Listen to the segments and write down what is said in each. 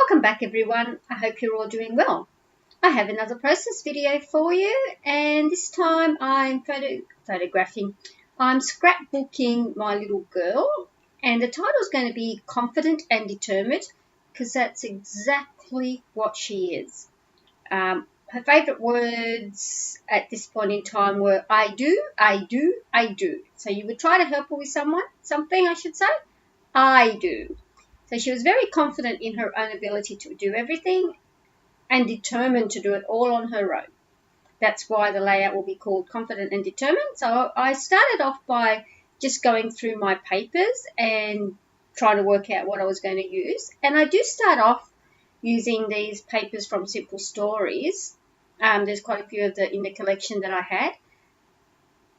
Welcome back everyone, I hope you're all doing well. I have another process video for you, and this time I'm scrapbooking my little girl, and the title is going to be Confident and Determined because that's exactly what she is. Her favourite words at this point in time were I do, I do, I do. So you would try to help her with something, I do. So she was very confident in her own ability to do everything and determined to do it all on her own. That's why the layout will be called Confident and Determined. So I started off by just going through my papers and trying to work out what I was going to use. And I do start off using these papers from Simple Stories. There's quite a few of in the collection that I had.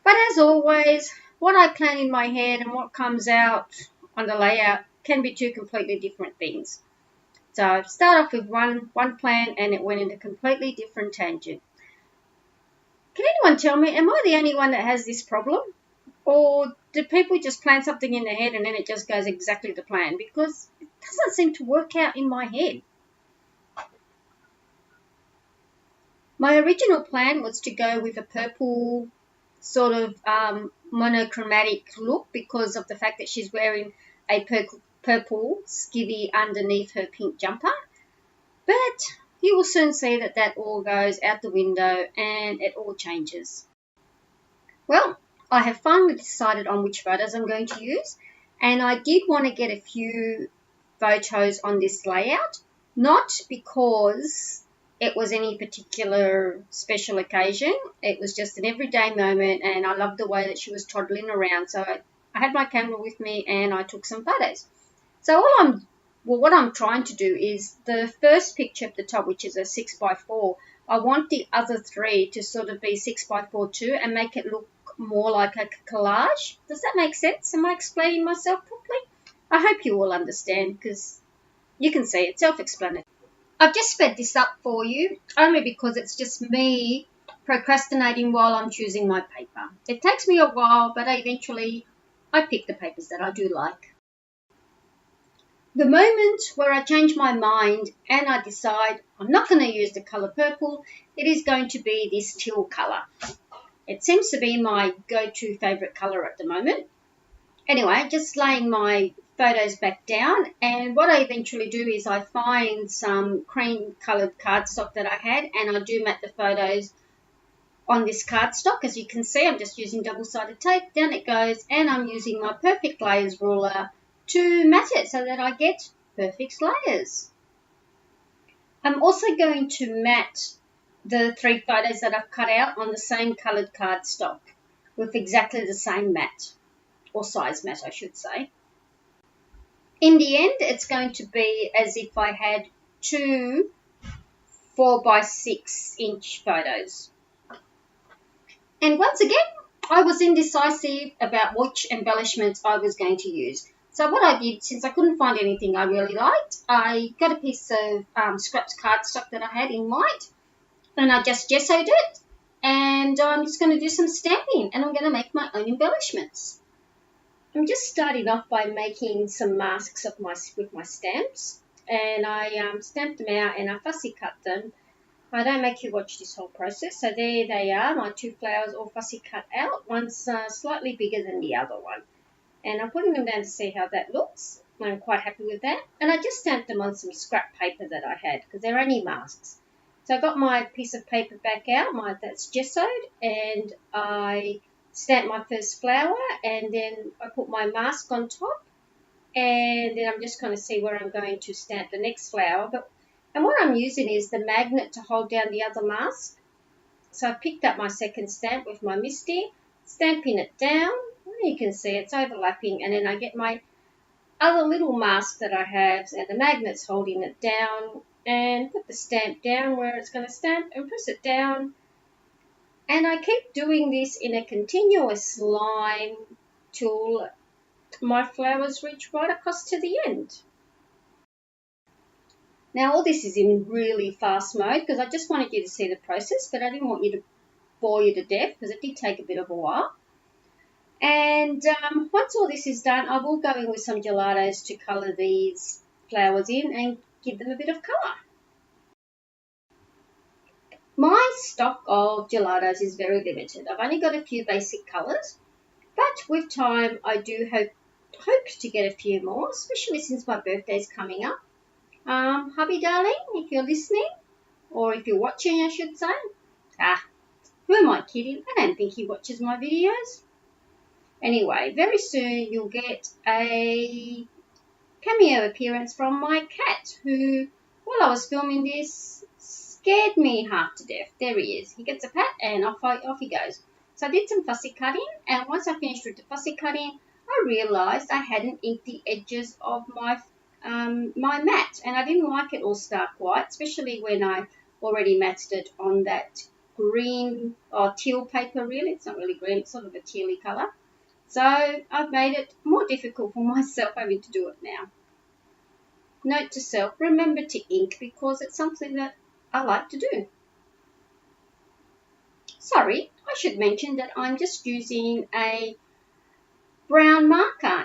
But as always, what I plan in my head and what comes out on the layout can be two completely different things. So I start off with one plan and it went in a completely different tangent. Can anyone tell me, am I the only one that has this problem? Or do people just plan something in their head and then it just goes exactly to plan? Because it doesn't seem to work out in my head. My original plan was to go with a purple sort of monochromatic look because of the fact that she's wearing a purple skivvy underneath her pink jumper, but you will soon see that that all goes out the window and it all changes. Well, I have finally decided on which photos I'm going to use, and I did want to get a few photos on this layout, not because it was any particular special occasion. It was just an everyday moment, and I loved the way that she was toddling around, so I had my camera with me and I took some photos. So what I'm trying to do is the first picture at the top, which is a 6x4, I want the other three to sort of be 6x4 too and make it look more like a collage. Does that make sense? Am I explaining myself properly? I hope you all understand because you can see it's self-explanatory. I've just sped this up for you only because it's just me procrastinating while I'm choosing my paper. It takes me a while, but eventually I pick the papers that I do like. The moment where I change my mind and I decide I'm not going to use the colour purple, it is going to be this teal colour. It seems to be my go-to favourite colour at the moment. Anyway, just laying my photos back down, and what I eventually do is I find some cream coloured cardstock that I had and I do mat the photos on this cardstock. As you can see, I'm just using double-sided tape, down it goes, and I'm using my perfect layers ruler to mat it so that I get perfect layers. I'm also going to mat the three photos that I've cut out on the same coloured cardstock with exactly the same mat, or size mat I should say. In the end, it's going to be as if I had two 4x6 inch photos. And once again, I was indecisive about which embellishments I was going to use. So what I did, since I couldn't find anything I really liked, I got a piece of scraps cardstock that I had in white, and I just gessoed it, and I'm just going to do some stamping, and I'm going to make my own embellishments. I'm just starting off by making some masks with my stamps, and I stamped them out and I fussy cut them. I don't make you watch this whole process. So there they are, my two flowers all fussy cut out. One's slightly bigger than the other one. And I'm putting them down to see how that looks. I'm quite happy with that. And I just stamped them on some scrap paper that I had because they're only masks. So I got my piece of paper back out, that's gessoed, and I stamped my first flower, and then I put my mask on top, and then I'm just going to see where I'm going to stamp the next flower. And what I'm using is the magnet to hold down the other mask. So I picked up my second stamp with my Misty, stamping it down. You can see it's overlapping, and then I get my other little mask that I have, and the magnet's holding it down, and put the stamp down where it's going to stamp and press it down. And I keep doing this in a continuous line till my flowers reach right across to the end. Now all this is in really fast mode because I just wanted you to see the process, but I didn't want you to bore you to death because it did take a bit of a while. And once all this is done, I will go in with some gelatos to colour these flowers in and give them a bit of colour. My stock of gelatos is very limited. I've only got a few basic colours, but with time I do hope to get a few more, especially since my birthday's coming up. Hubby darling, if you're listening, or if you're watching I should say, who am I kidding? I don't think he watches my videos. Anyway, very soon you'll get a cameo appearance from my cat who, while I was filming this, scared me half to death. There he is. He gets a pat and off he goes. So I did some fussy cutting, and once I finished with the fussy cutting, I realised I hadn't inked the edges of my my mat, and I didn't like it all stark white, especially when I already matched it on that green or teal paper. Really, it's not really green, it's sort of a tealy colour. So I've made it more difficult for myself having to do it now. Note to self, remember to ink because it's something that I like to do. Sorry, I should mention that I'm just using a brown marker.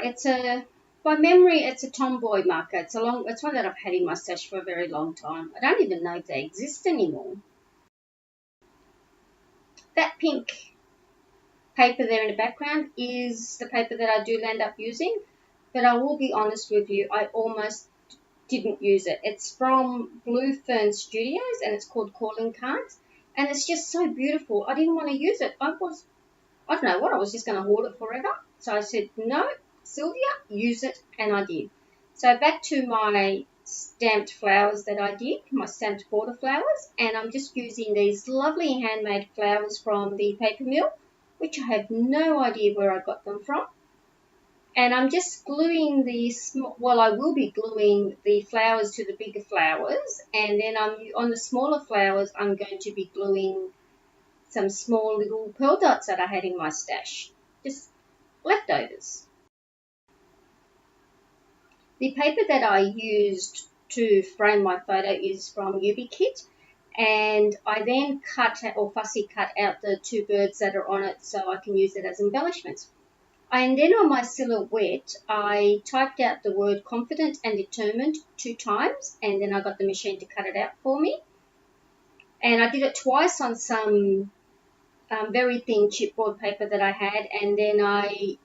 By memory, it's a Tomboy marker. It's one that I've had in my stash for a very long time. I don't even know if they exist anymore. That pink paper there in the background is the paper that I do end up using, but I will be honest with you, I almost didn't use it. It's from Blue Fern Studios and it's called Calling Cards, and it's just so beautiful. I didn't want to use it. I don't know what, I was just going to hoard it forever. So I said, no, Sylvia, use it, and I did. So back to my stamped flowers that I did, my stamped border flowers, and I'm just using these lovely handmade flowers from the paper mill, which I have no idea where I got them from. And I'm just gluing I will be gluing the flowers to the bigger flowers, and then on the smaller flowers I'm going to be gluing some small little pearl dots that I had in my stash, just leftovers. The paper that I used to frame my photo is from UbiKit, and I then fussy cut out the two birds that are on it so I can use it as embellishments. And then on my silhouette, I typed out the word confident and determined 2 times, and then I got the machine to cut it out for me. And I did it twice on some very thin chipboard paper that I had, and then I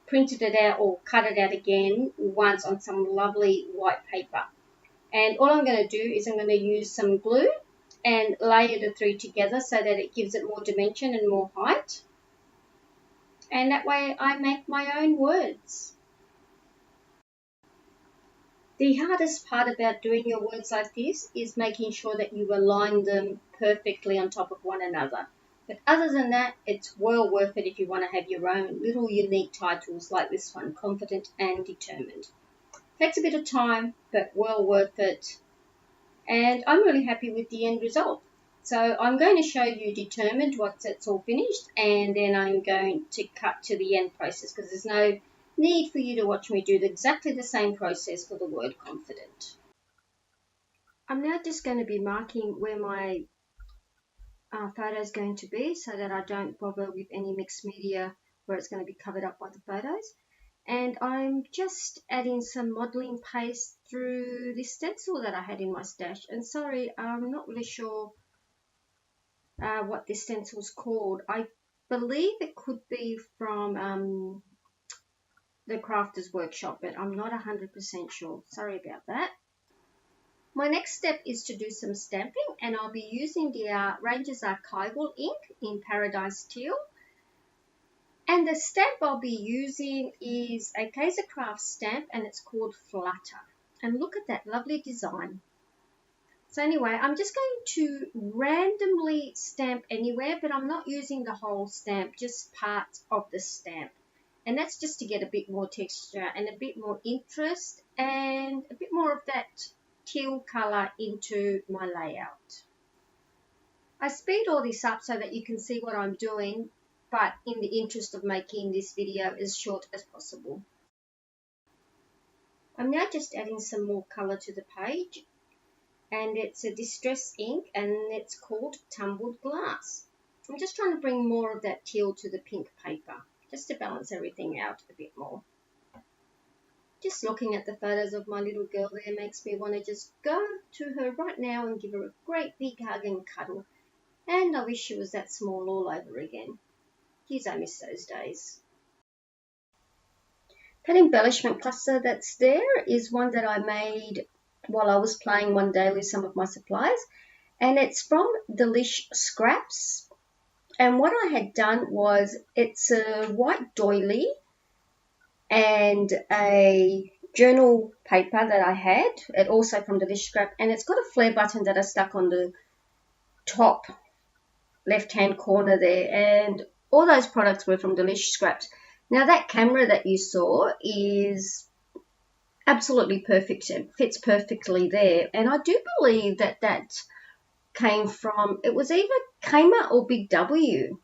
printed it out or cut it out again once on some lovely white paper. And all I'm going to do is I'm going to use some glue and layer the 3 together so that it gives it more dimension and more height. And that way I make my own words. The hardest part about doing your words like this is making sure that you align them perfectly on top of one another. But other than that, it's well worth it if you want to have your own little unique titles like this one, Confident and Determined. Takes a bit of time, but well worth it. And I'm really happy with the end result. So I'm going to show you Determined once it's all finished, and then I'm going to cut to the end process because there's no need for you to watch me do exactly the same process for the word Confident. I'm now just going to be marking where my photo is going to be so that I don't bother with any mixed media where it's going to be covered up by the photos. And I'm just adding some modelling paste through this stencil that I had in my stash. And sorry, I'm not really sure what this stencil is called. I believe it could be from the Crafters Workshop, but I'm not 100% sure. Sorry about that. My next step is to do some stamping, and I'll be using the Ranger's Archival ink in Paradise Teal. And the stamp I'll be using is a Craft stamp, and it's called Flutter. And look at that lovely design. So anyway, I'm just going to randomly stamp anywhere, but I'm not using the whole stamp, just parts of the stamp. And that's just to get a bit more texture and a bit more interest and a bit more of that teal colour into my layout. I speed all this up so that you can see what I'm doing, but in the interest of making this video as short as possible. I'm now just adding some more colour to the page, and it's a distress ink and it's called Tumbled Glass. I'm just trying to bring more of that teal to the pink paper, just to balance everything out a bit more. Just looking at the photos of my little girl there makes me want to just go to her right now and give her a great big hug and cuddle. And I wish she was that small all over again. Geez, I miss those days. That embellishment cluster that's there is one that I made while I was playing one day with some of my supplies. And it's from Delish Scraps. And what I had done was, it's a white doily and a journal paper that I had, it also from the Delish Scrap, and it's got a flare button that I stuck on the top left hand corner there, and all those products were from Delish Scraps. Now that camera that you saw is absolutely perfect, it fits perfectly there, and I do believe that that came from, it was either Kmart or Big W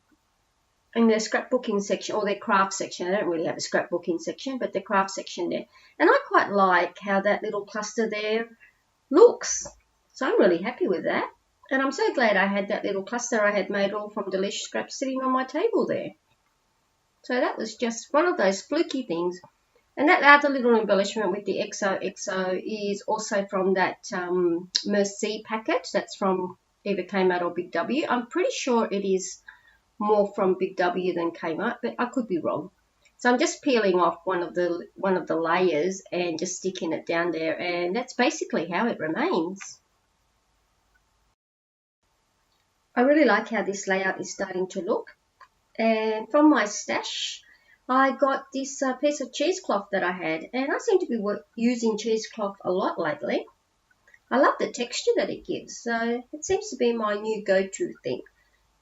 in their scrapbooking section, or their craft section. I don't really have a scrapbooking section, but the craft section there. And I quite like how that little cluster there looks. So I'm really happy with that. And I'm so glad I had that little cluster I had made all from Delish Scraps sitting on my table there. So that was just one of those fluky things. And that other little embellishment with the XOXO is also from that Merci packet. That's from either Kmart or Big W. I'm pretty sure it is more from Big W than Kmart, but I could be wrong. So I'm just peeling off one of the layers and just sticking it down there, and that's basically how it remains. I really like how this layout is starting to look. And from my stash, I got this piece of cheesecloth that I had, and I seem to be using cheesecloth a lot lately. I love the texture that it gives, so it seems to be my new go-to thing.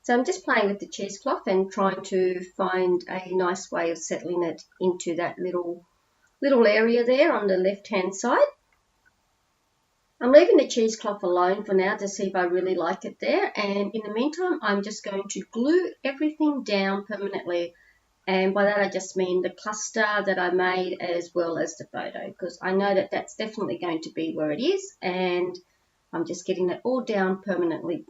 So I'm just playing with the cheesecloth and trying to find a nice way of settling it into that little area there on the left-hand side. I'm leaving the cheesecloth alone for now to see if I really like it there. And in the meantime, I'm just going to glue everything down permanently. And by that, I just mean the cluster that I made as well as the photo, because I know that that's definitely going to be where it is. And I'm just getting it all down permanently.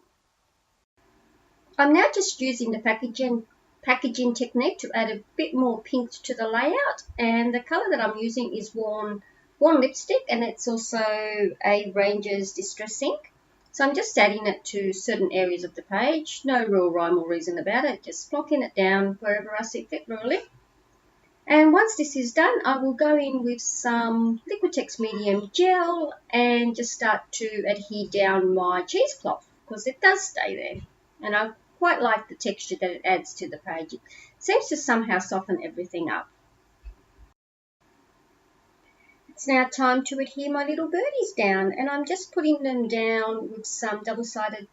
I'm now just using the packaging technique to add a bit more pink to the layout, and the colour that I'm using is Worn Lipstick, and it's also a Ranger's Distress Ink. So I'm just adding it to certain areas of the page, no real rhyme or reason about it, just plonking it down wherever I see fit really. And once this is done, I will go in with some Liquitex Medium Gel and just start to adhere down my cheesecloth, because it does stay there. And I quite like the texture that it adds to the page. It seems to somehow soften everything up. It's now time to adhere my little birdies down, and I'm just putting them down with some double-sided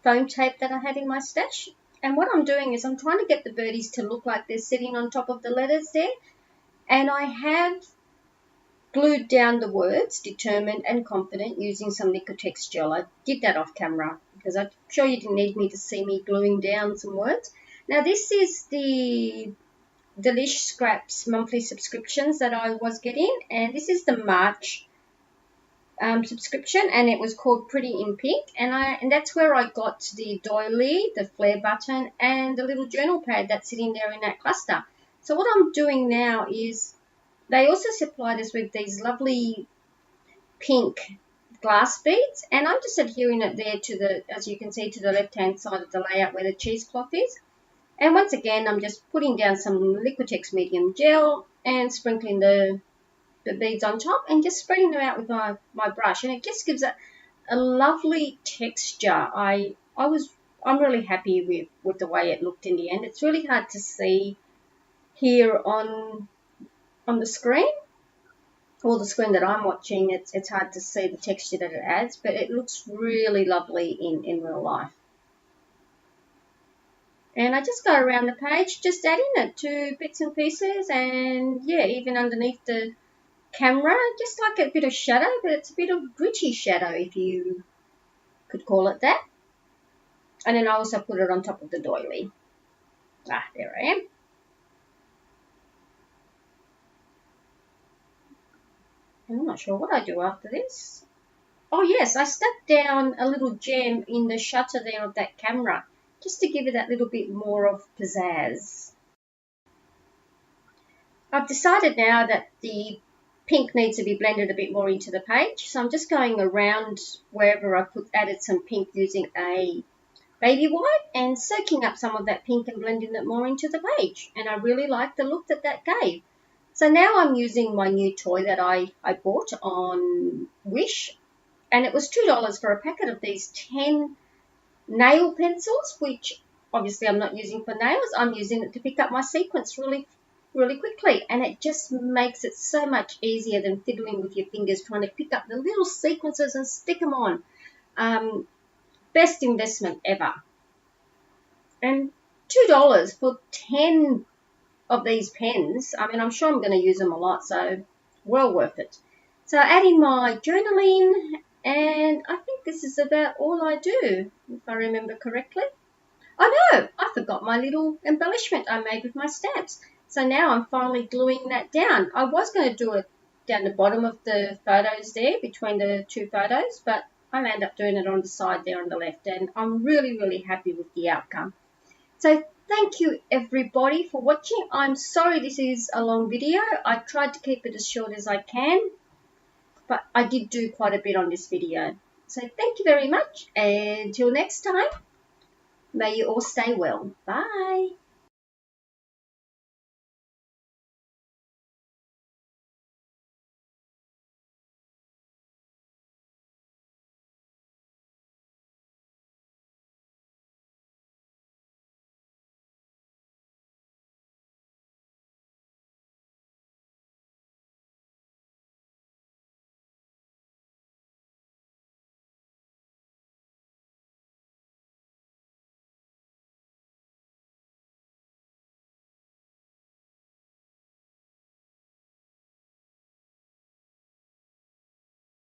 foam tape that I had in my stash. And what I'm doing is I'm trying to get the birdies to look like they're sitting on top of the letters there. And I have glued down the words determined and confident using some Liquitex gel. I did that off camera because I'm sure you didn't need me to see me gluing down some words. Now this is the Delish Scraps monthly subscriptions that I was getting, and this is the March subscription, and it was called Pretty in Pink, and that's where I got the doily, the flare button, and the little journal pad that's sitting there in that cluster. So what I'm doing now is, they also supplied us with these lovely pink glass beads, and I'm just adhering it there to the, as you can see, to the left hand side of the layout where the cheesecloth is. And once again, I'm just putting down some Liquitex Medium Gel and sprinkling the beads on top and just spreading them out with my brush, and it just gives it a lovely texture. I'm really happy with the way it looked in the end. It's really hard to see here on the screen, or the screen that I'm watching. It's hard to see the texture that it adds, but it looks really lovely in real life. And I just go around the page just adding it to bits and pieces, and yeah, even underneath the camera, just like a bit of shadow, but it's a bit of gritty shadow, if you could call it that. And then I also put it on top of the doily. There I am. I'm not sure what I do after this. Oh yes, I stuck down a little gem in the shutter there of that camera, just to give it that little bit more of pizzazz. I've decided now that the pink needs to be blended a bit more into the page. So I'm just going around wherever I added some pink using a baby white and soaking up some of that pink and blending it more into the page. And I really like the look that that gave. So now I'm using my new toy that I bought on Wish. And it was $2 for a packet of these 10 nail pencils, which obviously I'm not using for nails. I'm using it to pick up my sequins really quickly, and it just makes it so much easier than fiddling with your fingers trying to pick up the little sequences and stick them on. Best investment ever. And $2 for 10 of these pens. I mean, I'm sure I'm going to use them a lot, so well worth it. So adding my journaling, and I think this is about all I do, if I remember correctly. Oh no, I forgot my little embellishment I made with my stamps. So now I'm finally gluing that down. I was going to do it down the bottom of the photos there, between the two photos, but I'll end up doing it on the side there on the left, and I'm really happy with the outcome. So thank you everybody for watching. I'm sorry this is a long video. I tried to keep it as short as I can, but I did do quite a bit on this video. So thank you very much, and until next time, may you all stay well. Bye.